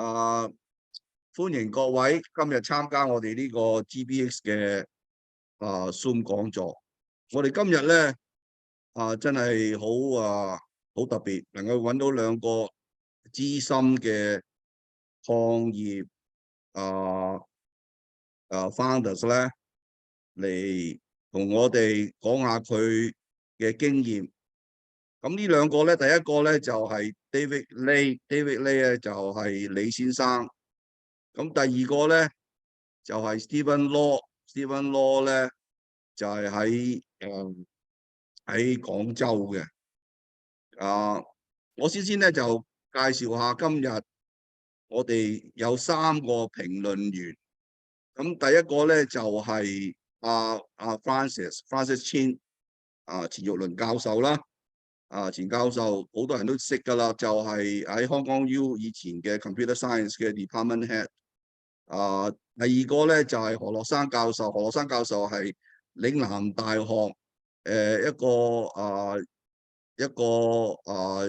歡迎各位今日參加我哋呢個 GBX 嘅Zoom 講座。我哋今日咧真係好特別，能夠揾到兩個資深嘅創業founders 咧嚟同我哋講下佢嘅經驗。咁呢兩個咧，第一個咧就係 David Lay 咧就係李先生。咁第二個咧就係 Stephen Law 咧就係喺廣州嘅。我先咧就介紹下今日我哋有3個評論員。咁第一個咧就係Francis Chin 錢玉麟教授啦。錢教授好多人都識㗎啦，就係喺 Hong Kong U 以前嘅 Computer Science 嘅 Department Head。第二個咧就係何樂山教授，何樂山教授係嶺南大學一個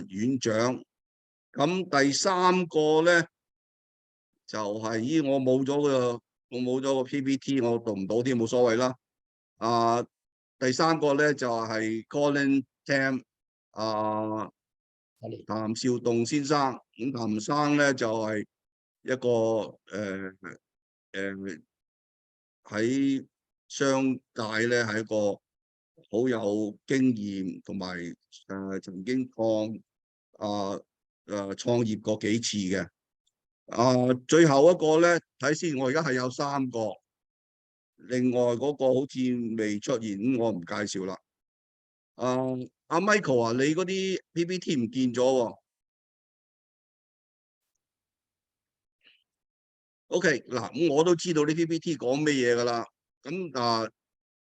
院長。咁第三個咧就係我冇咗個 PPT， 我讀唔到添，冇所謂啦。第三個咧就係 Colin Tam。譚兆棟先生。咁譚生咧就係一個喺商界咧係一個好有經驗，同埋曾經創業過幾次嘅。最後一個咧睇先，我而家係有3個，另外嗰個好似未出現，咁我唔介紹啦。阿 Michael 啊，你嗰啲 PPT 唔見咗喎。OK， 嗱，咁我都知道啲 PPT 講咩嘢㗎啦。咁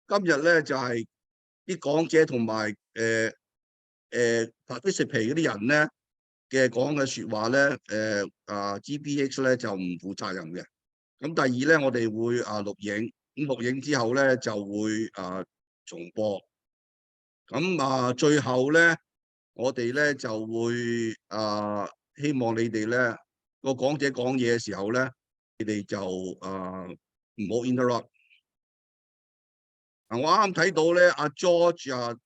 今日咧就係啲講者同埋participate 嗰啲人咧嘅講嘅説話咧，GBX 咧就唔負責任嘅。咁第二咧，我哋會錄影，咁錄影之後咧就會重播。咁最後咧，我哋咧就會希望你哋咧個講者講嘢嘅時候咧，你哋就唔好 interrupt。我啱啱睇到咧，阿 George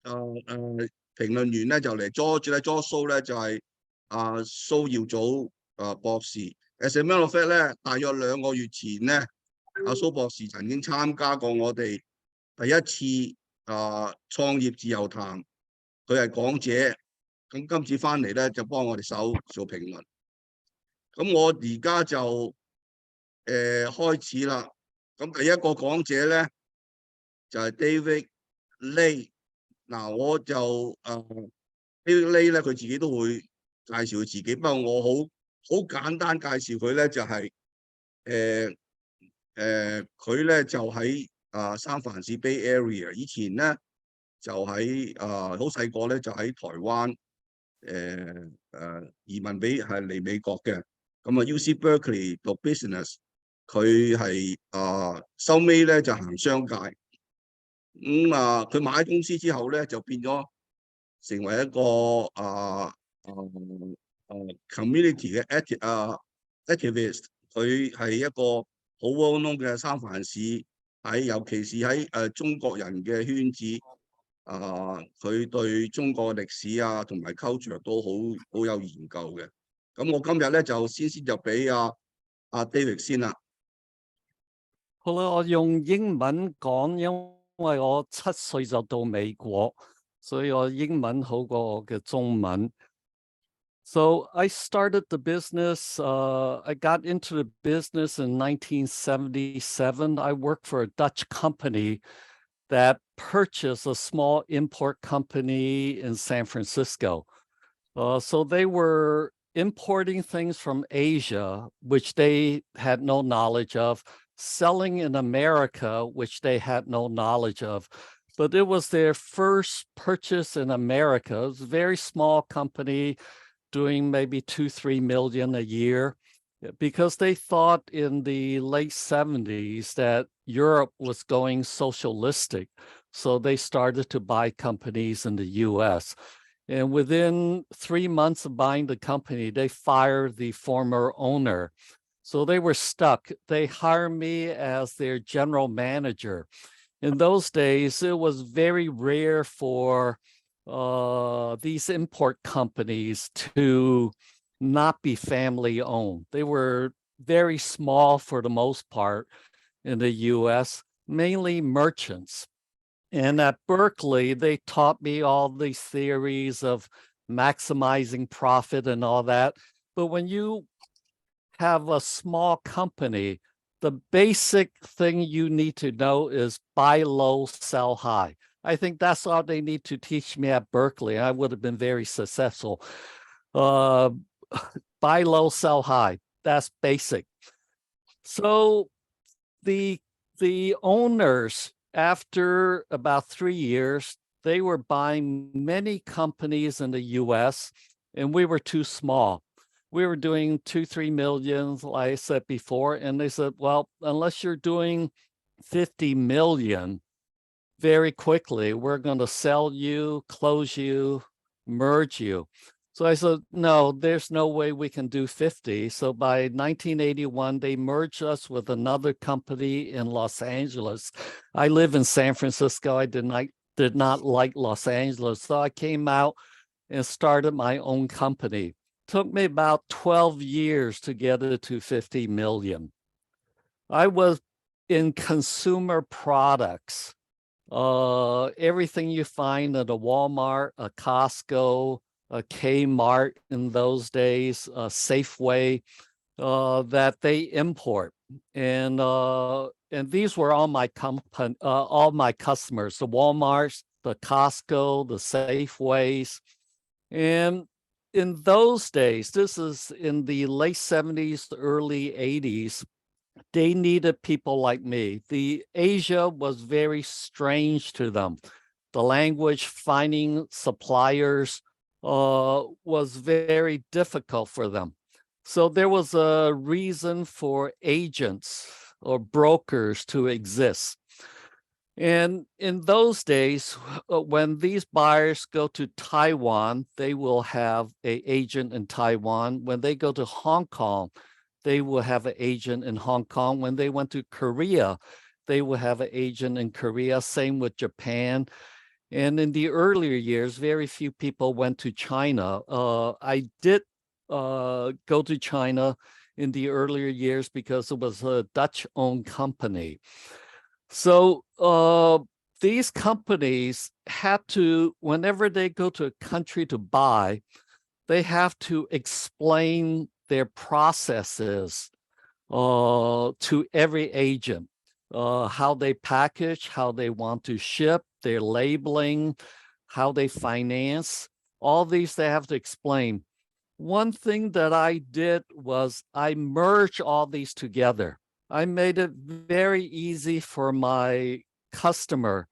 評論員咧就嚟 George So 咧就係蘇耀祖博士。As a matter of fact 咧，大約2個月前咧，阿蘇博士曾經參加過我哋第一次創業自由談，佢係講者。咁今次翻嚟咧就幫我哋手做評論。咁我而家就開始啦。咁第一個講者咧就係 David Lay。嗱，我就David Lay 咧，佢自己都會介紹佢自己，不過我好簡單介紹佢咧，就係佢咧就喺三藩市 Bay Area， 以前咧就喺好細個咧就喺台灣移民嚟美國嘅。咁UC Berkeley 讀 business， 佢係收尾咧就行商界。佢買公司之後咧就變咗成為一個community 嘅activist。佢係一個好 well known 嘅三藩市，尤其是喺中國人嘅圈子。佢對中國歷史同埋 culture 都好有研究嘅。咁我今日咧就先就俾阿David 先啦。好啦，我用英文講，因為我7歲就到美國，所以我英文好過我嘅中文。So I started the business, I got into the business in 1977. I worked for a Dutch company that purchased a small import company in San Francisco. So they were importing things from Asia, which they had no knowledge of, selling in America, which they had no knowledge of. But it was their first purchase in America. It was a very small company doing maybe 2-3 million a year, because they thought in the late 70s that Europe was going socialistic. So they started to buy companies in the US. And within 3 months of buying the company, they fired the former owner. So they were stuck. They hired me as their general manager. In those days, it was very rare for these import companies to not be family owned. They were very small for the most part in the US, mainly merchants. And at Berkeley, they taught me all these theories of maximizing profit and all that. But when you have a small company, the basic thing you need to know is buy low, sell high. I think that's all they need to teach me at Berkeley. I would have been very successful. Buy low, sell high. That's basic. So the owners, after about 3 years, they were buying many companies in the US, and we were too small. We were doing 2-3 million, like I said before, and they said, well, unless you're doing 50 million very quickly, we're going to sell you, close you, merge you. So I said, no, there's no way we can do 50. So by 1981, they merged us with another company in Los Angeles. I live in San Francisco. I did not like Los Angeles. So I came out and started my own company. Took me about 12 years to get it to 50 million. I was in consumer products. Everything you find at a Walmart, a Costco, a Kmart in those days, a Safeway, that they import. And these were all my customers, the Walmarts, the Costco, the Safeways. And in those days, this is in the late 70s, early 80s, they needed people like me. The Asia was very strange to them. The language, finding suppliers was very difficult for them. So there was a reason for agents or brokers to exist. And in those days, when these buyers go to Taiwan, they will have an agent in Taiwan. When they go to Hong Kong, they will have an agent in Hong Kong. When they went to Korea, they will have an agent in Korea. Same with Japan. And in the earlier years, very few people went to China. I did go to China in the earlier years because it was a Dutch-owned company. So these companies had to, whenever they go to a country to buy, they have to explain their processes to every agent, how they package, how they want to ship, their labeling, how they finance, all these they have to explain. One thing that I did was I merged all these together. I made it very easy for my customer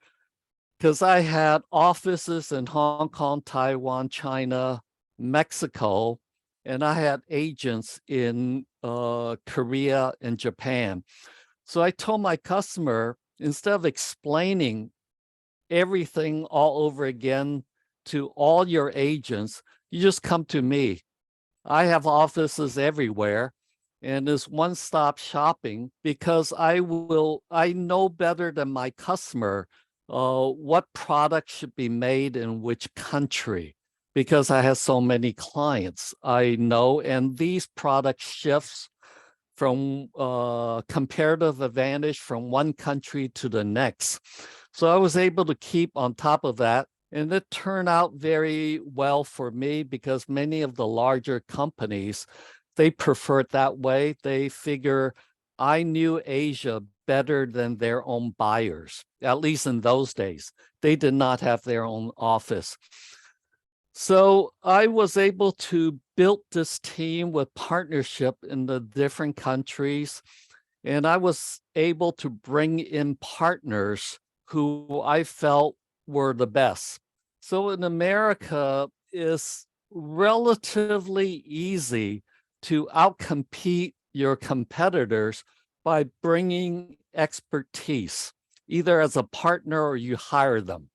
because I had offices in Hong Kong, Taiwan, China, Mexico, and I had agents in Korea and Japan. So I told my customer, instead of explaining everything all over again to all your agents, you just come to me. I have offices everywhere, and it's one-stop shopping because I know better than my customer what product should be made in which country, because I have so many clients. I know, and these product shifts from comparative advantage from one country to the next. So I was able to keep on top of that. And it turned out very well for me because many of the larger companies, they prefer it that way. They figure I knew Asia better than their own buyers, at least in those days. They did not have their own office. So I was able to build this team with partnership in the different countries. And I was able to bring in partners who I felt were the best. So in America, it's relatively easy to outcompete your competitors by bringing expertise, either as a partner or you hire them.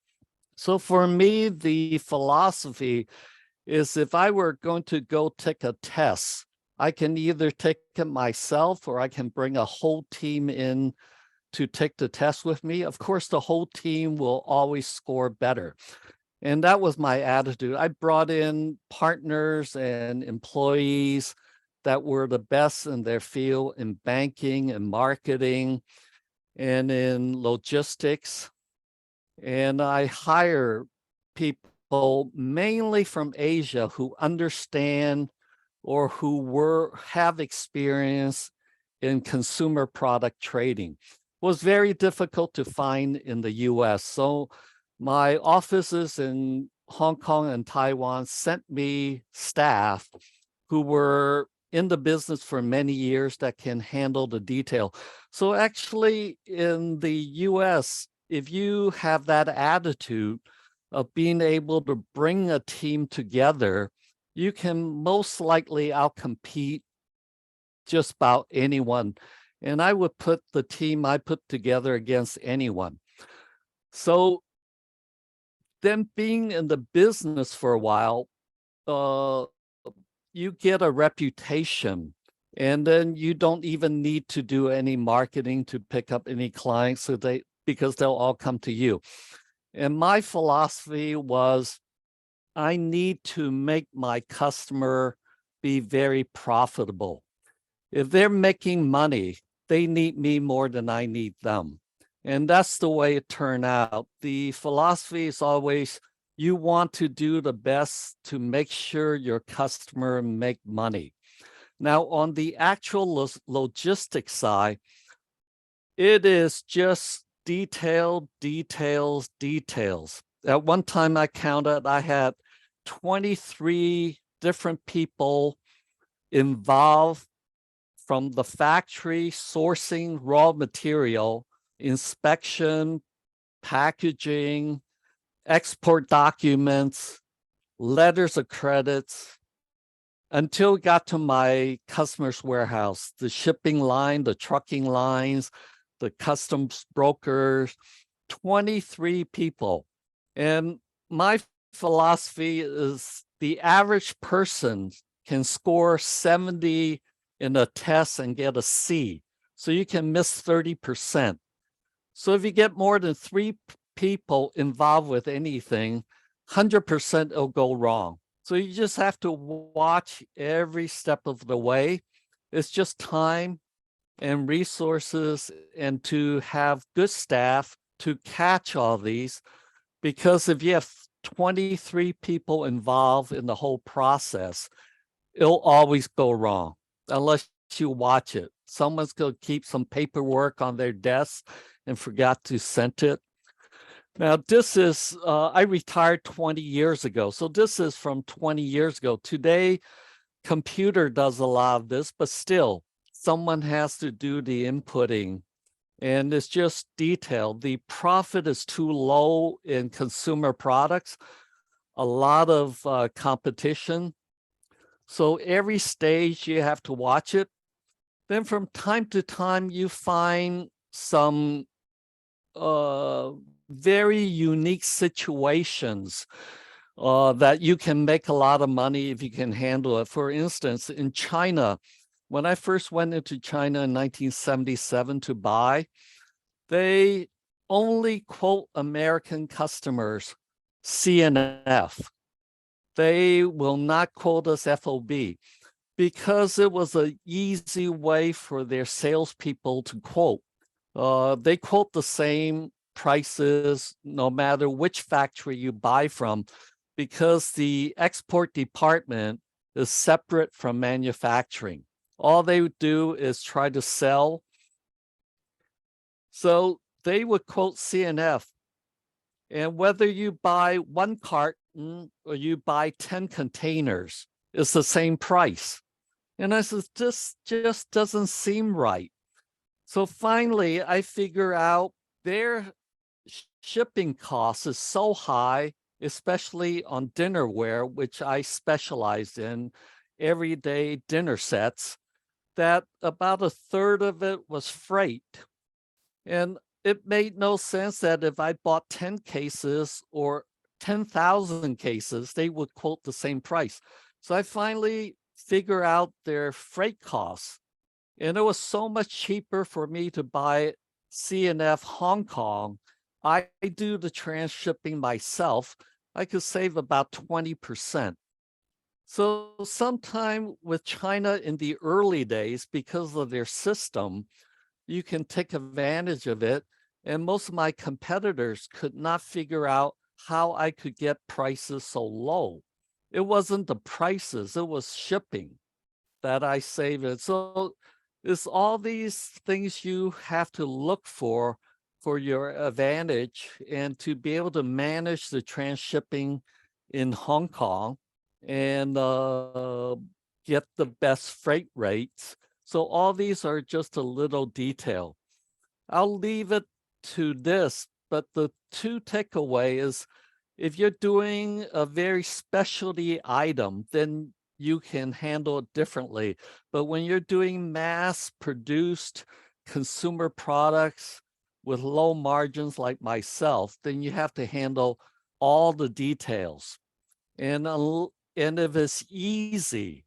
So for me, the philosophy is if I were going to go take a test, I can either take it myself or I can bring a whole team in to take the test with me. Of course, the whole team will always score better. And that was my attitude. I brought in partners and employees that were the best in their field in banking and marketing and in logistics. And I hire people mainly from Asia who understand or who have experience in consumer product trading. It was very difficult to find in the US. So my offices in Hong Kong and Taiwan sent me staff who were in the business for many years that can handle the detail. So actually in the US, if you have that attitude of being able to bring a team together, you can most likely outcompete just about anyone. And I would put the team I put together against anyone. So then being in the business for a while, you get a reputation, and then you don't even need to do any marketing to pick up any clients because they'll all come to you. And my philosophy was I need to make my customer be very profitable. If they're making money, they need me more than I need them. And that's the way it turned out. The philosophy is always you want to do the best to make sure your customer make money. Now, on the actual logistics side, it is just details. At one time I counted, I had 23 different people involved from the factory, sourcing raw material, inspection, packaging, export documents, letters of credits, until it got to my customer's warehouse, the shipping line, the trucking lines, the customs brokers, 23 people. And my philosophy is the average person can score 70 in a test and get a C. So you can miss 30%. So if you get more than 3 people involved with anything, 100% it'll go wrong. So you just have to watch every step of the way. It's just time and resources and to have good staff to catch all these, because if you have 23 people involved in the whole process, it'll always go wrong unless you watch it. Someone's going to keep some paperwork on their desk and forgot to send it. Now, this is, I retired 20 years ago. So this is from 20 years ago. Today, computer does a lot of this, but still, someone has to do the inputting. And it's just detailed. The profit is too low in consumer products, a lot of competition. So every stage you have to watch it. Then from time to time, you find some very unique situations that you can make a lot of money if you can handle it. For instance, in China, when I first went into China in 1977 to buy, they only quote American customers CNF. They will not quote us FOB because it was an easy way for their salespeople to quote. They quote the same prices no matter which factory you buy from, because the export department is separate from manufacturing. All they would do is try to sell. So they would quote CNF. And whether you buy 1 carton or you buy 10 containers, it's the same price. And I said, this just doesn't seem right. So finally, I figure out their shipping cost is so high, especially on dinnerware, which I specialized in, everyday dinner sets, that about 1/3 of it was freight. And it made no sense that if I bought 10 cases or 10,000 cases, they would quote the same price. So I finally figure out their freight costs. And it was so much cheaper for me to buy CNF Hong Kong. I do the transshipping myself. I could save about 20%. So sometime with China in the early days, because of their system, you can take advantage of it. And most of my competitors could not figure out how I could get prices so low. It wasn't the prices, it was shipping that I save it. So it's all these things you have to look for your advantage and to be able to manage the transshipping in Hong Kong and get the best freight rates. So all these are just a little detail. I'll leave it to this, but the two takeaway is if you're doing a very specialty item, then you can handle it differently. But when you're doing mass produced consumer products with low margins like myself, then you have to handle all the details. And if it's easy,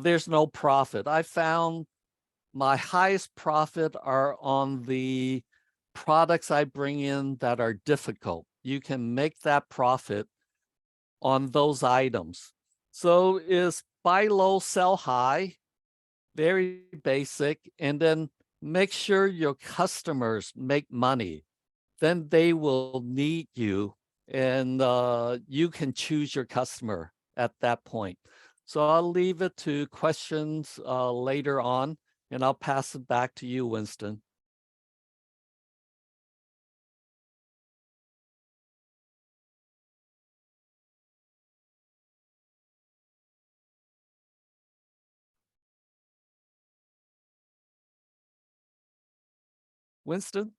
there's no profit. I found my highest profit are on the products I bring in that are difficult. You can make that profit on those items. So is buy low, sell high, very basic, and then make sure your customers make money. Then they will need you and you can choose your customer at that point. So I'll leave it to questions later on, and I'll pass it back to you, Winston. Winston?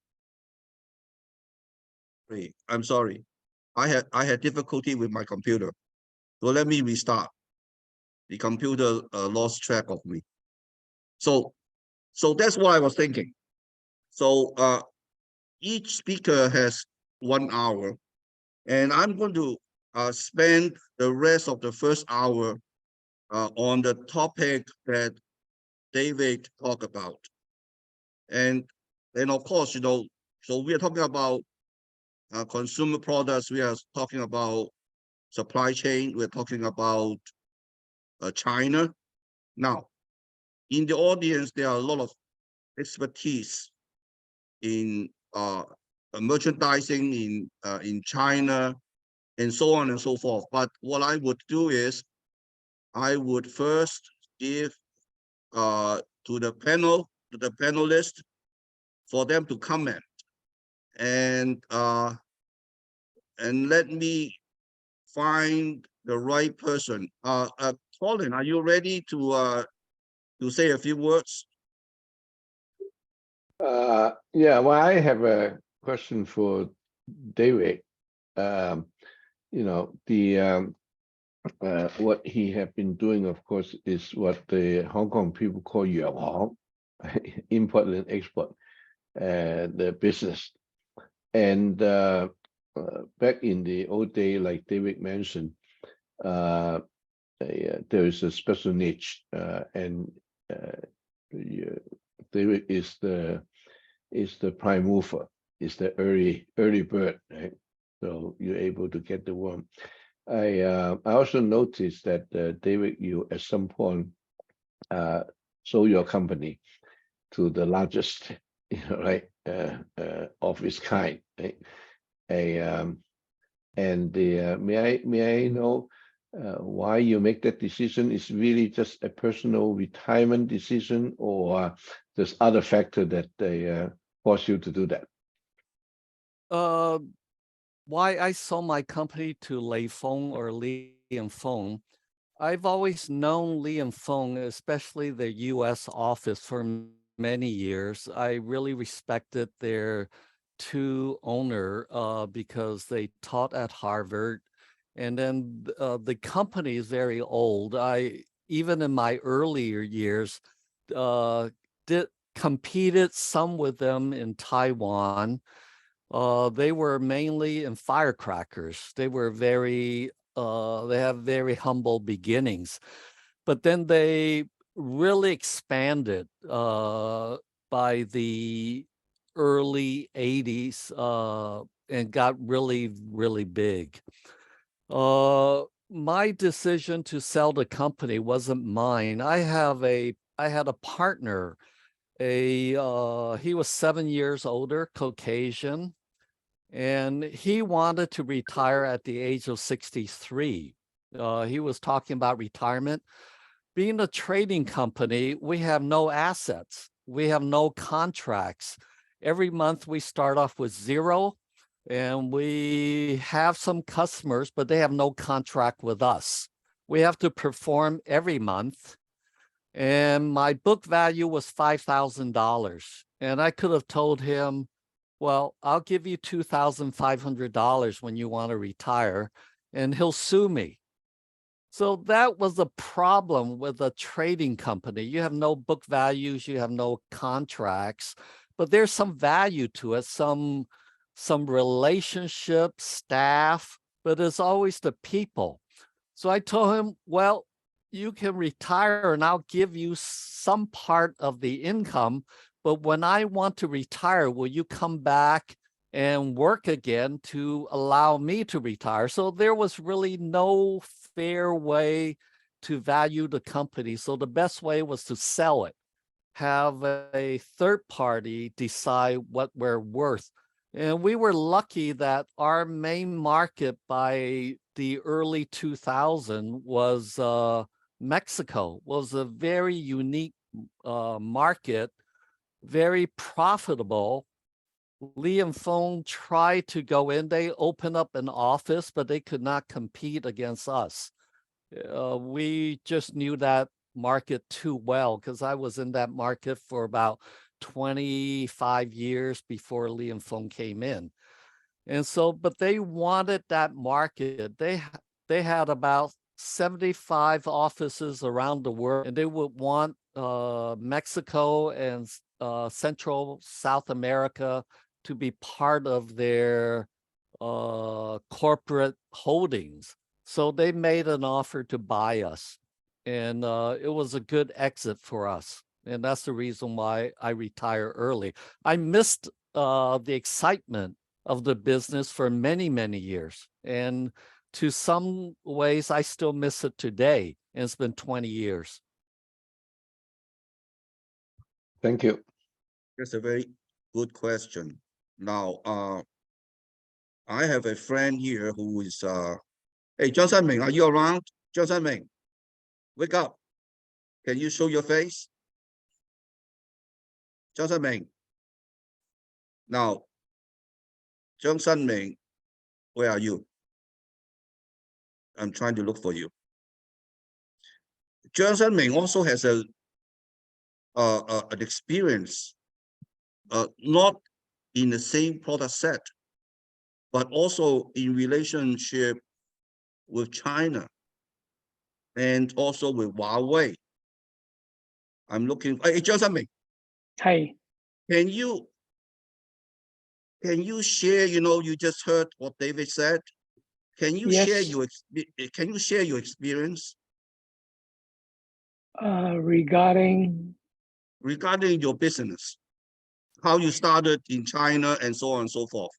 I'm sorry. I had difficulty with my computer. So let me restart. The computer lost track of me. So that's what I was thinking. So each speaker has 1 hour, and I'm going to spend the rest of the first hour on the topic that David talked about. And of course, so we are talking about consumer products. We are talking about supply chain. We're talking about China. Now, in the audience, there are a lot of expertise in merchandising in China and so on and so forth. But what I would do is I would first give to the panelists for them to comment and let me find the right person. Colin, are you ready to say a few words? Yeah, well, I have a question for David. You know, the what he have been doing, of course, is what the Hong Kong people call yuan, import and export, the business. And back in the old day, like David mentioned, there is a special niche, and David is the prime mover, is the early bird, right? So you're able to get the worm. I also noticed that David, you at some point sold your company to the largest, right, of its kind, right? May I know why you make that decision? Is really just a personal retirement decision, or there's other factor that they force you to do that? Why I sold my company to Lei Feng or Li and Feng, I've always known Li and Feng, especially the US office, for many years. I really respected their two owner because they taught at Harvard. And then the company is very old. Even in my earlier years, competed some with them in Taiwan. They were mainly in firecrackers. They were they have very humble beginnings, but then they really expanded by the early 80s and got really, really big. My decision to sell the company wasn't mine. I had a partner, he was 7 years older, Caucasian, and he wanted to retire at the age of 63. He was talking about retirement. Being a trading company, we have no assets. We have no contracts. Every month we start off with zero, and we have some customers, but they have no contract with us. We have to perform every month. And my book value was $5,000. And I could have told him, well, I'll give you $2,500 when you want to retire, and he'll sue me. So that was the problem with a trading company. You have no book values, you have no contracts, but there's some value to it, some relationship, staff, but it's always the people. So I told him, well, you can retire and I'll give you some part of the income, but when I want to retire, will you come back and work again to allow me to retire? So there was really no fair way to value the company. So the best way was to sell it, have a third party decide what we're worth. And we were lucky that our main market by the early 2000s was Mexico. Was a very unique market, very profitable. Li and Feng tried to go in. They opened up an office, but they could not compete against us. We just knew that market too well because I was in that market for about 25 years before Li and Feng came in. And so, but they wanted that market. They had about 75 offices around the world, and they would want Mexico and Central South America to be part of their corporate holdings. So they made an offer to buy us, and it was a good exit for us. And that's the reason why I retire early. I missed the excitement of the business for many, many years. And to some ways, I still miss it today. And it's been 20 years. Thank you. That's a very good question. Now, I have a friend here who is, hey, Zhang Sanming, are you around? Zhang Sanming, wake up. Can you show your face? Zhang Sanming. Now, Zhang Sanming, where are you? I'm trying to look for you. Zhang Sanming also has an experience, not in the same product set, but also in relationship with China and also with Huawei. I'm looking. Hey, Zhang Sanming. Hi. Can you share? You know, you just heard what David said. Can you share Yes. your experience Regarding your business, how you started in China and so on and so forth?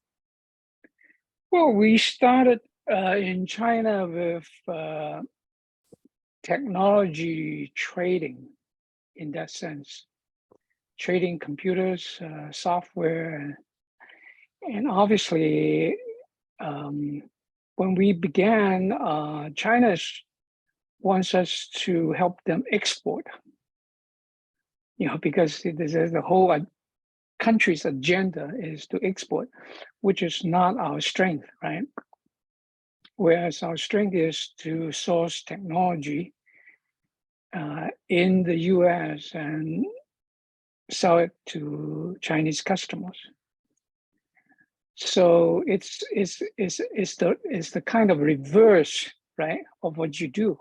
well, we started in China with technology trading, in that sense, trading computers, software, and obviously, when we began, China wants us to help them export. You know, because the whole country's agenda is to export, which is not our strength, right? Whereas our strength is to source technology in the US and sell it to Chinese customers. So it's the kind of reverse, right, of what you do.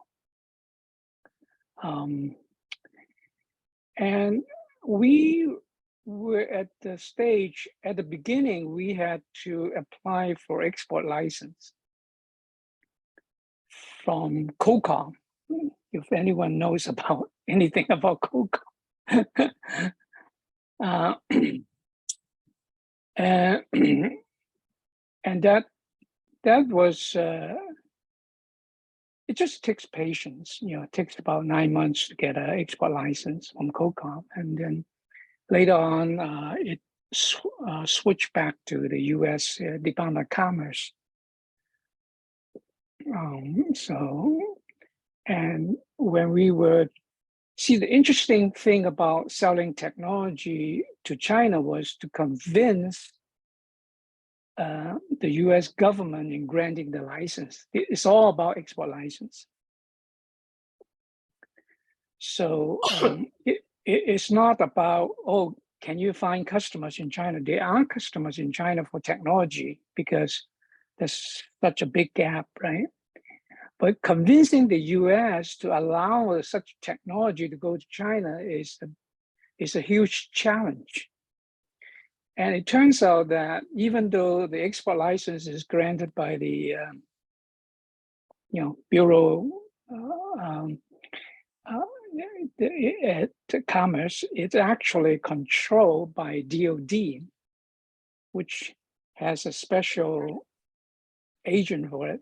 And we we're at the stage, at the beginning, we had to apply for export license from COCOM, if anyone knows about anything about COCOM. And that was, it just takes patience. It takes about 9 months to get an export license from COCOM. And then later on, it switched back to the US Department of Commerce. And when we were, see, the interesting thing about selling technology to China was to convince the US government in granting the license. It's all about export license. So it's not about, oh, can you find customers in China? There are customers in China for technology because there's such a big gap, right? But convincing the US to allow such technology to go to China is a huge challenge. And it turns out that even though the export license is granted by the Bureau the Commerce, it's actually controlled by DOD, which has a special agent for it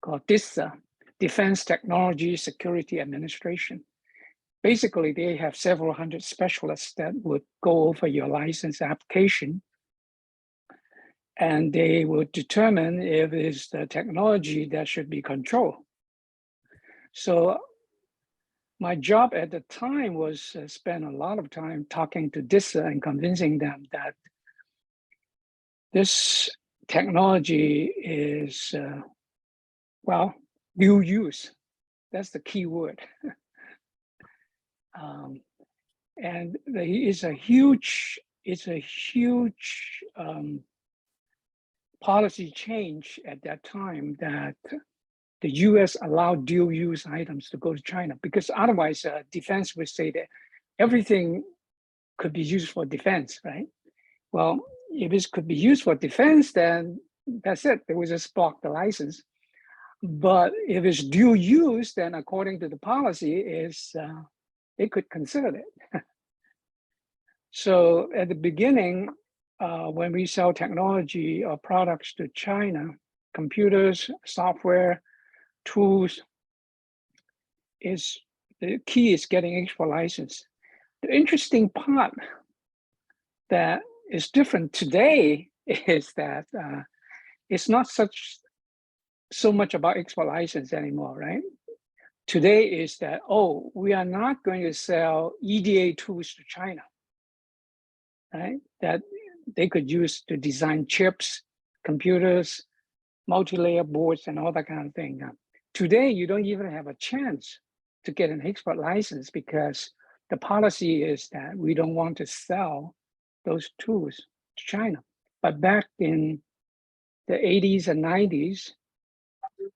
called DISA, Defense Technology Security Administration. Basically, they have several hundred specialists that would go over your license application, and they would determine if it's the technology that should be controlled. So my job at the time was spend a lot of time talking to DISA and convincing them that this technology is, well, dual use. That's the key word. And it's a huge policy change at that time that the US allowed dual use items to go to China, because otherwise defense would say that everything could be used for defense, right? Well, if it could be used for defense, then that's it. They would just block the license. But if it's dual use, then according to the policy, they could consider it. So at the beginning, when we sell technology or products to China, computers, software, tools, the key is getting export license. The interesting part that is different today is that it's not so much about export license anymore, right? Today is that, oh, we are not going to sell EDA tools to China, right? That they could use to design chips, computers, multi-layer boards, and all that kind of thing. Today, you don't even have a chance to get an export license because the policy is that we don't want to sell those tools to China. But back in the 80s and 90s,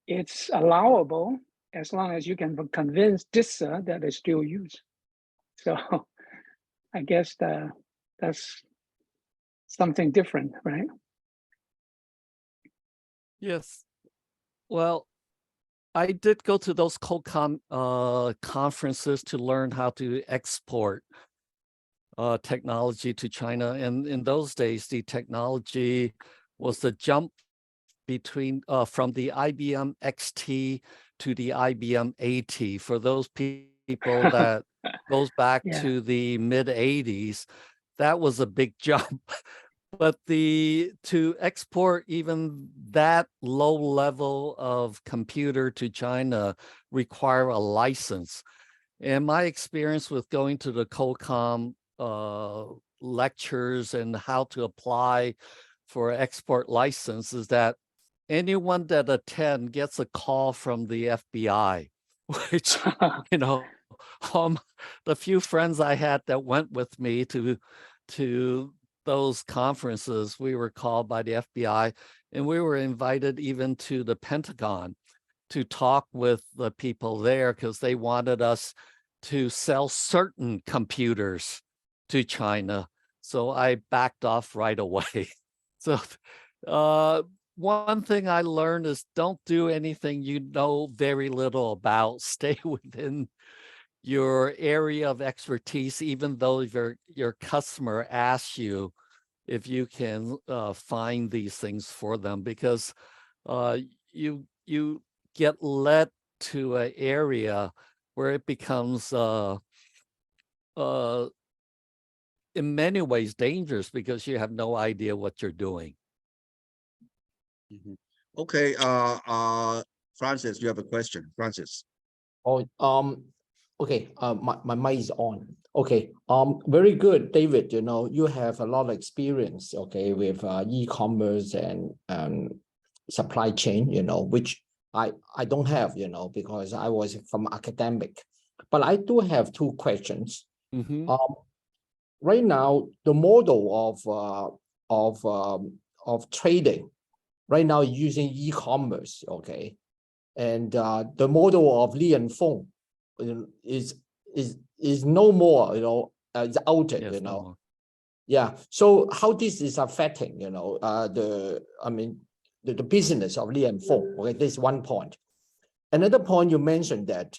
it's allowable as long as you can convince DISA that it's dual use. So I guess that's something different, right? Yes. Well, I did go to those COCOM conferences to learn how to export technology to China. And in those days, the technology was the jump between from the IBM XT to the IBM AT. For those people that goes back to the mid 80s, that was a big jump. But to export even that low level of computer to China require a license. And my experience with going to the COCOM lectures and how to apply for export license is that anyone that attend gets a call from the FBI, which, the few friends I had that went with me to those conferences, we were called by the FBI, and we were invited even to the Pentagon to talk with the people there because they wanted us to sell certain computers to China. So I backed off right away. So one thing I learned is don't do anything you know very little about. Stay within your area of expertise, even though your customer asks you if you can find these things for them, because you get led to an area where it becomes in many ways dangerous because you have no idea what you're doing. Okay, Francis, you have a question. Francis. Oh, okay. My mic is on. Okay. Very good, David. You know, you have a lot of experience, okay, with e-commerce and supply chain, you know, which I don't have, you know, because I was from academic. But I do have two questions. Right now, the model of trading right now using e-commerce, okay, and the model of Li and Feng is no more, you know, is outed, Yes, you no know. more. Yeah. So how this is affecting, you know, the business of Li and Feng. Okay, this is one point. Another point you mentioned that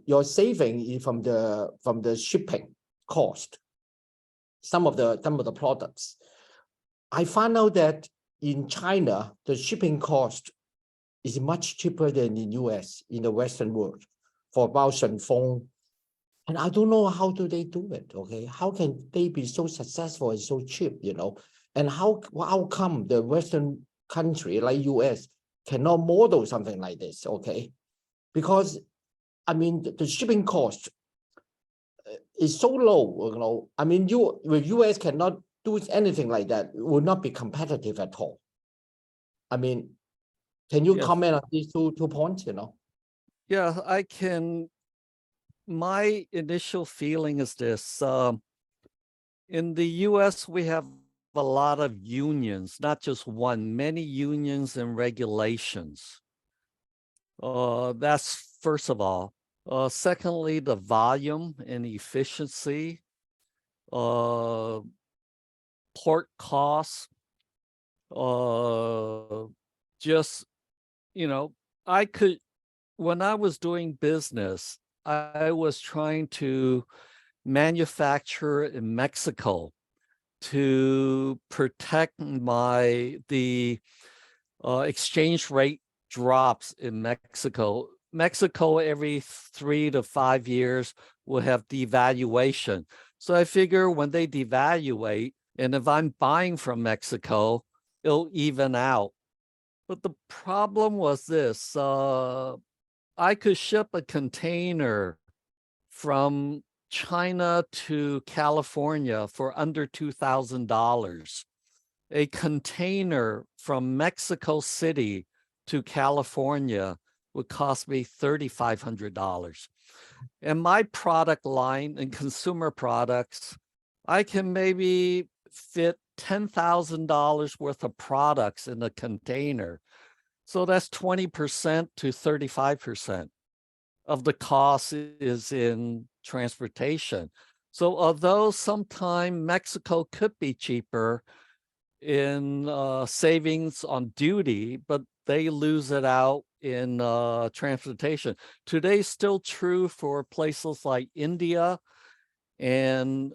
your saving is from the shipping cost. Some of the products. I found out that in China, the shipping cost is much cheaper than in US, in the Western world, for about Shenfeng. And I don't know how do they do it, okay? How can they be so successful and so cheap, you know? And how come the Western country like US cannot model something like this, okay? Because, I mean, the shipping cost is so low, you know? I mean, with US cannot do anything like that, it will not be competitive at all. I mean, can you comment on these two points, you know? Yeah, I can. My initial feeling is this. In the US, we have a lot of unions, not just one, many unions and regulations. That's first of all. Secondly, the volume and efficiency, port costs, just, you know, when I was doing business, I was trying to manufacture in Mexico to protect the exchange rate drops in Mexico. Mexico every 3 to 5 years will have devaluation. So I figure when they devaluate, and if I'm buying from Mexico, it'll even out. But the problem was this, I could ship a container from China to California for under $2,000. A container from Mexico City to California would cost me $3,500. And my product line and consumer products, I can maybe fit $10,000 worth of products in a container. So that's 20% to 35% of the cost is in transportation. So although sometime Mexico could be cheaper in savings on duty, but they lose it out in transportation. Today's still true for places like India and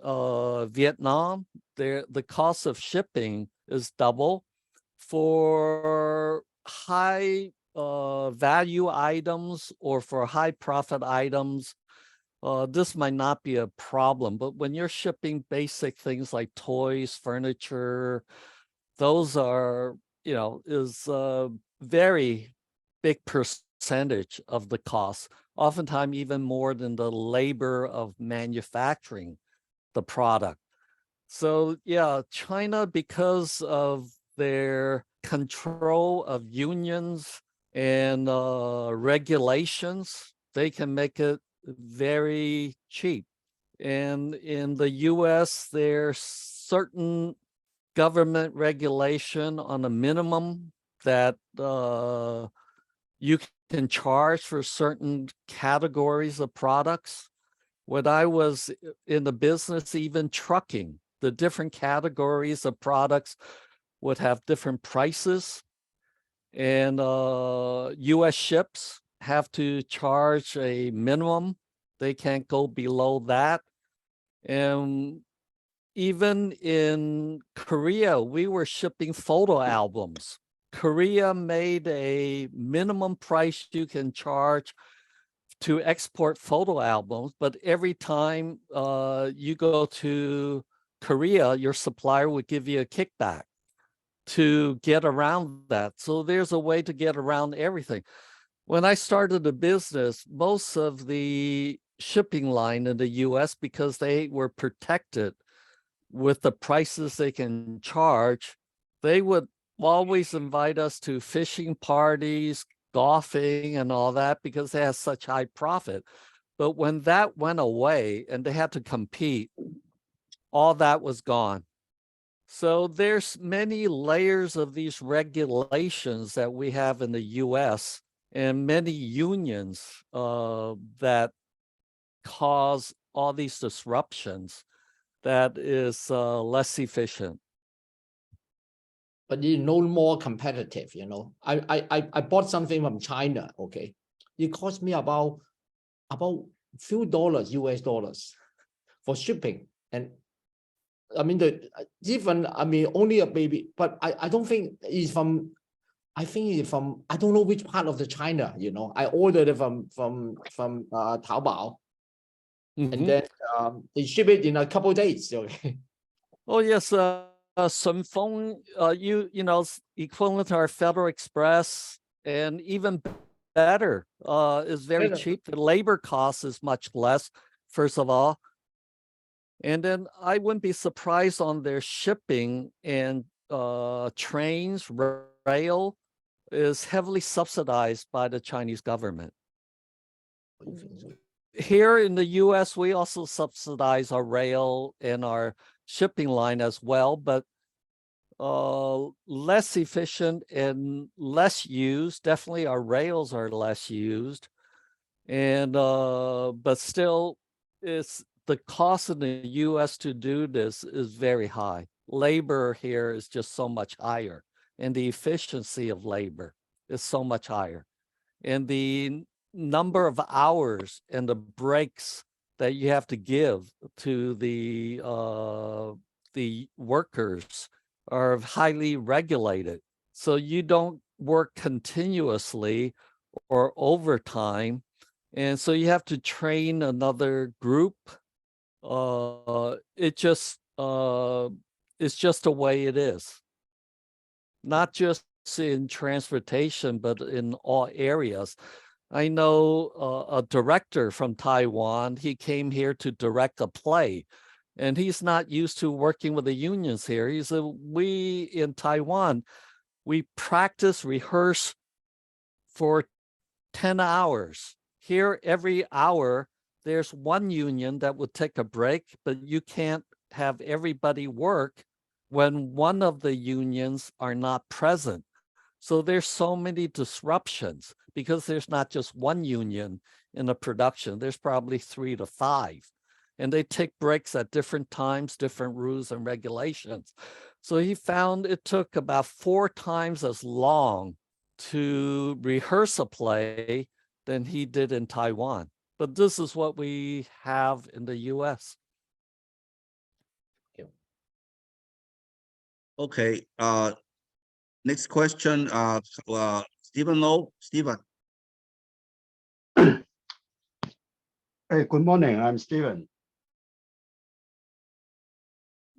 Vietnam. The cost of shipping is double. For high value items or for high profit items, this might not be a problem. But when you're shipping basic things like toys, furniture, those are, you know, is a very big percentage of the cost, oftentimes even more than the labor of manufacturing the product. So yeah, China, because of their control of unions and regulations, they can make it very cheap. And in the US, there's certain government regulation on a minimum that you can charge for certain categories of products. When I was in the business, even trucking, the different categories of products would have different prices. And US ships have to charge a minimum. They can't go below that. And even in Korea, we were shipping photo albums. Korea made a minimum price you can charge to export photo albums, but every time you go to Korea, your supplier would give you a kickback to get around that. So there's a way to get around everything. When I started the business, most of the shipping line in the US, because they were protected with the prices they can charge, they would always invite us to fishing parties, golfing and all that because they have such high profit. But when that went away and they had to compete, all that was gone. So there's many layers of these regulations that we have in the US and many unions that cause all these disruptions that is less efficient. But it's no more competitive, you know. I bought something from China, okay. It cost me about few dollars, US dollars for shipping. And I mean, only a baby, but I don't think it's from, I think it's from, I don't know which part of the China, you know. I ordered it from Taobao. And then they ship it in a couple of days, okay. Oh, yes. Sun Feng, you know, equivalent to our Federal Express, and even better, is very cheap. The labor cost is much less, first of all. And then I wouldn't be surprised on their shipping and trains, rail is heavily subsidized by the Chinese government. Here in the US, we also subsidize our rail and our shipping line as well, but less efficient and less used. Definitely our rails are less used. And but still, it's the cost in the US to do this is very high. Labor here is just so much higher, and the efficiency of labor is so much higher. And the number of hours and the breaks that you have to give to the workers are highly regulated. So you don't work continuously or overtime. And so you have to train another group. It's just the way it is. Not just in transportation, but in all areas. I know a director from Taiwan. He came here to direct a play, and he's not used to working with the unions here. He said, we in Taiwan, we practice, rehearse for 10 hours. Here, every hour, there's one union that would take a break, but you can't have everybody work when one of the unions are not present. So there's so many disruptions because there's not just one union in the production. There's probably 3 to 5. And they take breaks at different times, different rules and regulations. So he found it took about 4 times as long to rehearse a play than he did in Taiwan. But this is what we have in the US. Okay. Next question. Stephen Low. Stephen. Hey, good morning. I'm Stephen.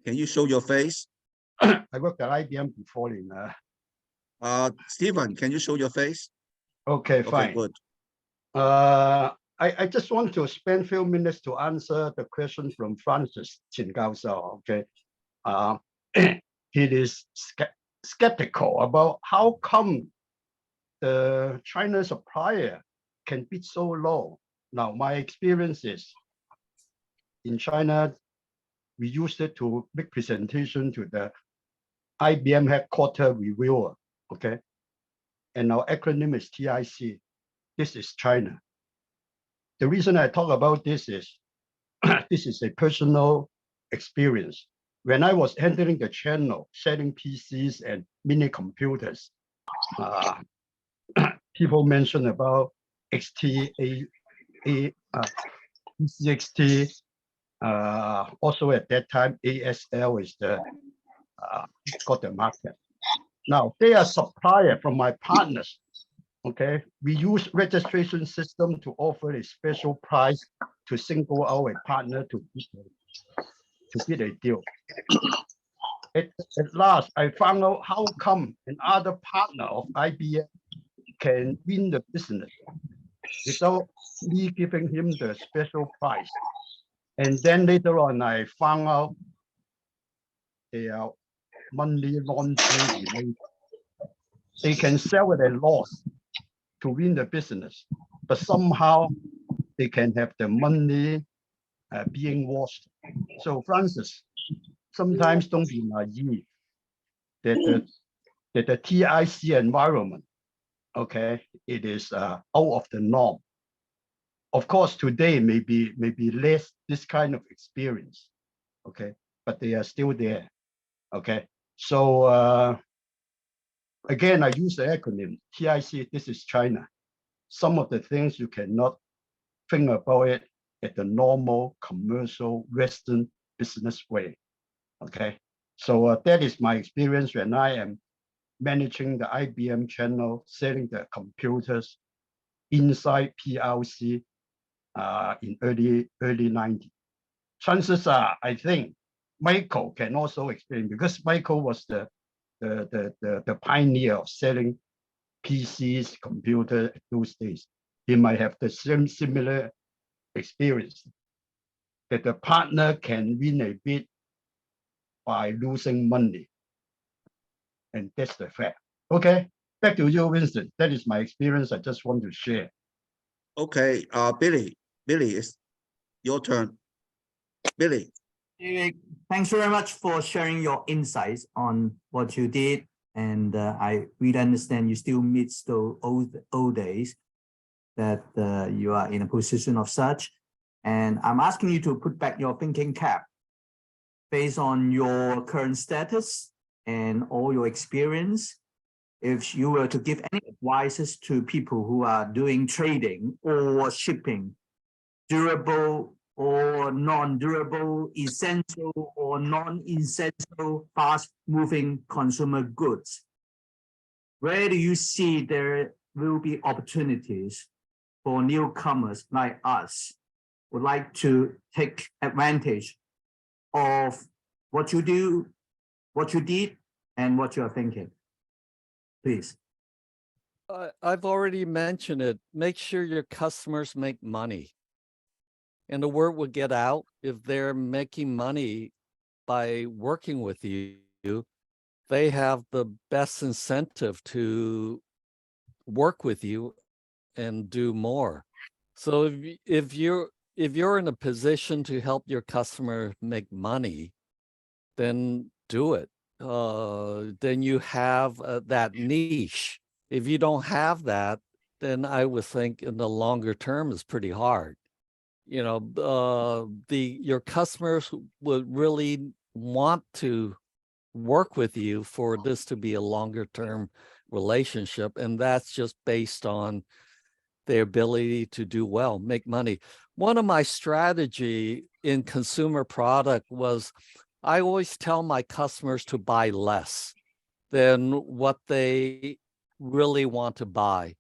Can you show your face? I worked at IBM before in. Stephen, can you show your face? Okay, fine. Okay, good. I just want to spend a few minutes to answer the question from Francis Chin Gao. Okay. He is skeptical about how come the China supplier can be so low. Now, my experience is in China, we used it to make presentation to the IBM headquarter reviewer, okay? And our acronym is TIC. This is China. The reason I talk about this is, this is a personal experience. when I was handling the channel, selling PCs and mini computers, people mentioned about XT, PCXT. Also at that time, ASL is the got the market. Now they are supplier from my partners. Okay, we use registration system to offer a special price to single out a partner to bid a deal. At last, I found out how come another partner of IBM can win the business without me giving him the special price. And then later on, I found out they are money laundering related. They can sell at a loss to win the business, but somehow they can have the money being washed. So Francis, sometimes don't be naive that the TIC environment, okay, it is out of the norm. Of course, today maybe less this kind of experience, okay, but they are still there, okay. So again, I use the acronym TIC. This is China. Some of the things you cannot think about it at the normal commercial Western business way, okay. So that is my experience when I am managing the IBM channel, selling the computers inside PLC in early 90s. Chances are, I think Michael can also explain, because Michael was the pioneer of selling PCs, computer at those days. He might have the same similar experience that the partner can win a bid by losing money. And that's the fact. Okay, back to you, Winston. That is my experience. I just want to share. Okay, Billy, it's your turn. Billy. Eric, thanks very much for sharing your insights on what you did. And I really understand you still miss the old days that you are in a position of such. And I'm asking you to put back your thinking cap based on your current status and all your experience. If you were to give any advices to people who are doing trading or shipping, durable or non-durable, essential or non-essential, fast-moving consumer goods, where do you see there will be opportunities for newcomers like us would like to take advantage of what you do, what you did, and what you are thinking? Please. I've already mentioned it. Make sure your customers make money. And the word will get out. If they're making money by working with you, they have the best incentive to work with you and do more. So if you're in a position to help your customer make money, then do it. Then you have that niche. If you don't have that, then I would think in the longer term is pretty hard. You know, your customers would really want to work with you for this to be a longer term relationship. And that's just based on their ability to do well, make money. One of my strategy in consumer product was I always tell my customers to buy less than what they really want to buy,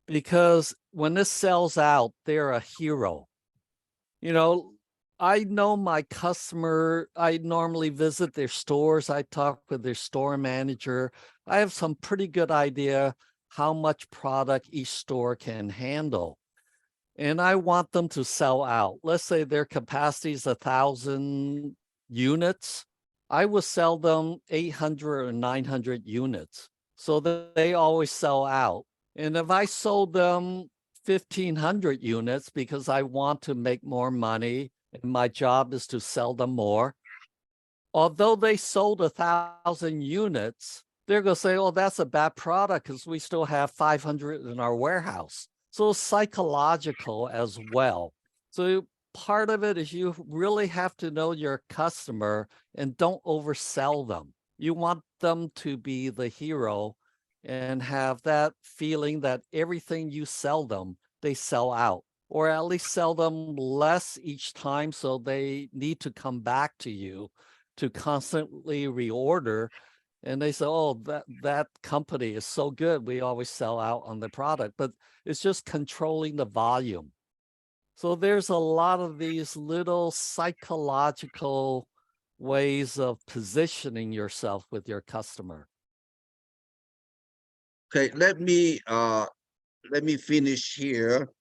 because when this sells out, they're a hero. You know, I know my customer, I normally visit their stores. I talk with their store manager. I have some pretty good idea how much product each store can handle. And I want them to sell out. Let's say their capacity is 1,000 units. I will sell them 800 or 900 units so that they always sell out. And if I sold them 1,500 units because I want to make more money and my job is to sell them more, although they sold 1,000 units, they're going to say, oh, that's a bad product because we still have 500 in our warehouse. So it's psychological as well. So part of it is you really have to know your customer and don't oversell them. You want them to be the hero and have that feeling that everything you sell them, they sell out, or at least sell them less each time, so they need to come back to you to constantly reorder. And they say, oh, that company is so good, we always sell out on the product. But it's just controlling the volume. So there's a lot of these little psychological ways of positioning yourself with your customer. Okay, let me finish here.